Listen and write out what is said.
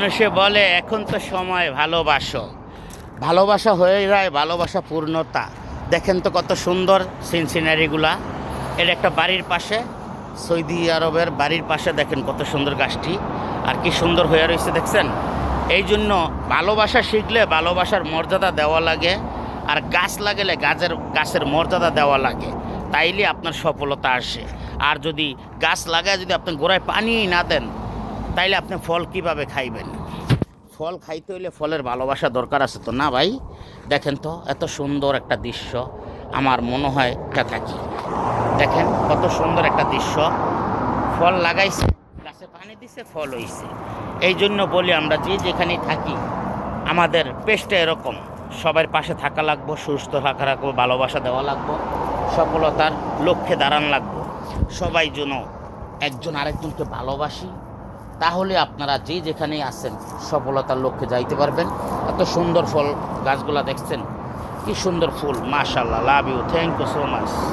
মানুষে বলে এখন তো সময় ভালোবাসো, ভালোবাসা হয়ে যায় ভালোবাসা পূর্ণতা। দেখেন তো কত সুন্দর সিনারিগুলা। এটা একটা বাড়ির পাশে, সৌদি আরবের বাড়ির পাশে দেখেন কত সুন্দর গাছটি, আর কি সুন্দর হয়ে রয়েছে দেখছেন। এই জন্য ভালোবাসা শিখলে ভালোবাসার মর্যাদা দেওয়া লাগে, আর গাছ লাগালে গাছের মর্যাদা দেওয়া লাগে, তাইলে আপনার সফলতা আসে। আর যদি গাছ লাগায় যদি আপনি গোড়ায় পানি না দেন, তাইলে আপনি ফল কিভাবে খাইবেন? ফল খাইতে হইলে ফলের ভালোবাসা দরকার আছে তো, না ভাই? দেখেন তো এত সুন্দর একটা দৃশ্য, আমার মনে হয় এটা থাকি। দেখেন কত সুন্দর একটা দৃশ্য, ফল লাগাইছে, গাছে পানি দিছে, ফল হইছে। এই জন্য বলি আমরা যেখানে থাকি আমাদের পেশটা এরকম, সবার পাশে থাকা লাগবো, সুস্থ থাকা রাখবো, ভালোবাসা দেওয়া লাগবো, সফলতার লক্ষ্যে দাঁড়ান লাগবো। সবাই যেন একজন আরেকজনকে ভালোবাসি, তাহলে আপনারা যেখানেই আছেন সফলতার লক্ষ্যে যাইতে পারবেন। এত সুন্দর ফল গাছগুলা দেখছেন, কি সুন্দর ফুল, মাশাআল্লাহ, love you, thank you so much.